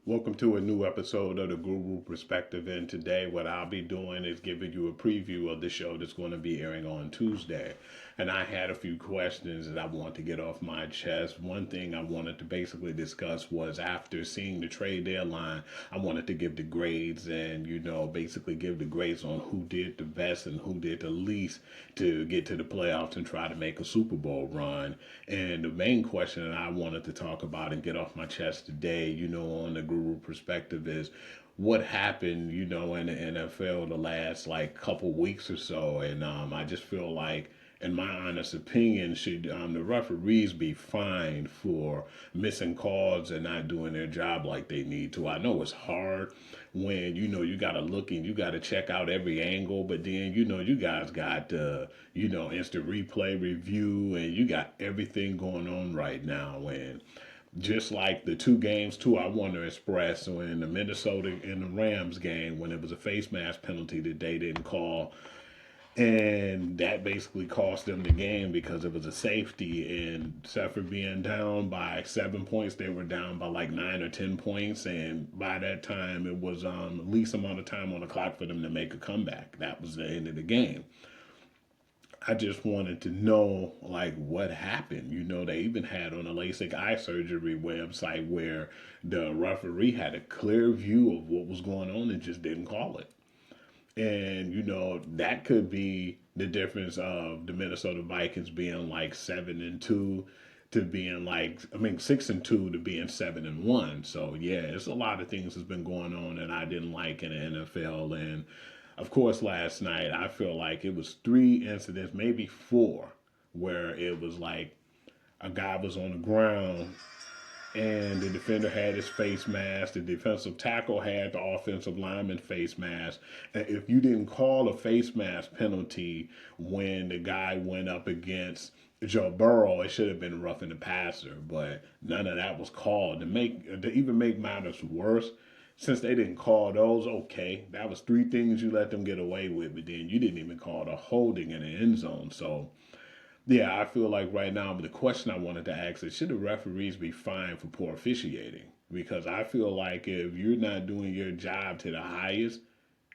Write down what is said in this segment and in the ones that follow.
Welcome to a new episode of the Guru Perspective. And today, what I'll be doing is giving you a preview of the show that's going to be airing on Tuesday. And I had a few questions that I want to get off my chest. One thing I wanted to basically discuss was after seeing the trade deadline, I wanted to give the grades and, basically give the grades on who did the best and who did the least to get to the playoffs and try to make a Super Bowl run. And the main question that I wanted to talk about and get off my chest today, on the Guru Perspective is what happened, in the NFL the last like couple weeks or so. And I just feel like, in my honest opinion, should the referees be fined for missing calls and not doing their job like they need to? I know it's hard when you got to look and you got to check out every angle, but then you guys got instant replay review and you got everything going on right now. And just like the two games too, I want to express, so in the Minnesota and the Rams game, when it was a face mask penalty that they didn't call, and that basically cost them the game because it was a safety. And except for being down by 7 points, they were down by like 9 or 10 points. And by that time, it was least amount of time on the clock for them to make a comeback. That was the end of the game. I just wanted to know like what happened. They even had on the LASIK eye surgery website where the referee had a clear view of what was going on and just didn't call it. And that could be the difference of the Minnesota Vikings being like 7-2 to being like, 6-2 to being 7-1. So yeah, it's a lot of things that's been going on that I didn't like in the NFL. And of course, last night I feel like it was three incidents, maybe four, where it was like a guy was on the ground and the defender had his face mask. The defensive tackle had the offensive lineman face mask. And if you didn't call a face mask penalty when the guy went up against Joe Burrow, it should have been roughing the passer. But none of that was called. To even make matters worse, since they didn't call those, okay, that was three things you let them get away with. But then you didn't even call the holding in the end zone. So yeah, I feel like right now, but the question I wanted to ask is should the referees be fined for poor officiating? Because I feel like if you're not doing your job to the highest,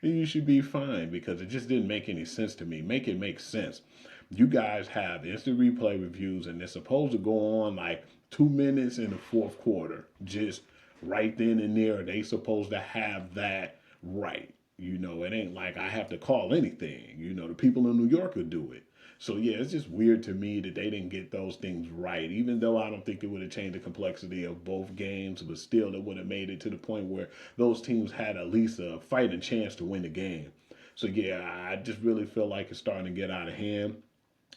then you should be fined because it just didn't make any sense to me. Make it make sense. You guys have instant replay reviews and they're supposed to go on like 2 minutes in the fourth quarter. Just right then and there, they supposed to have that right. It ain't like I have to call anything. The people in New York will do it. So yeah, it's just weird to me that they didn't get those things right. Even though I don't think it would have changed the complexity of both games, but still it would have made it to the point where those teams had at least a fighting chance to win the game. So yeah, I just really feel like it's starting to get out of hand.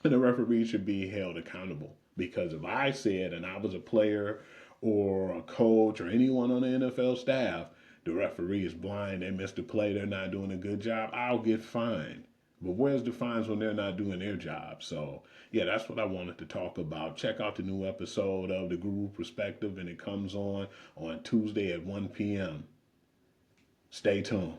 And the referee should be held accountable. Because if I said and I was a player or a coach or anyone on the NFL staff, the referee is blind, they missed a play, they're not doing a good job, I'll get fined. But where's the fines when they're not doing their job? So, yeah, that's what I wanted to talk about. Check out the new episode of The Guru Perspective, and it comes on Tuesday at 1 p.m. Stay tuned.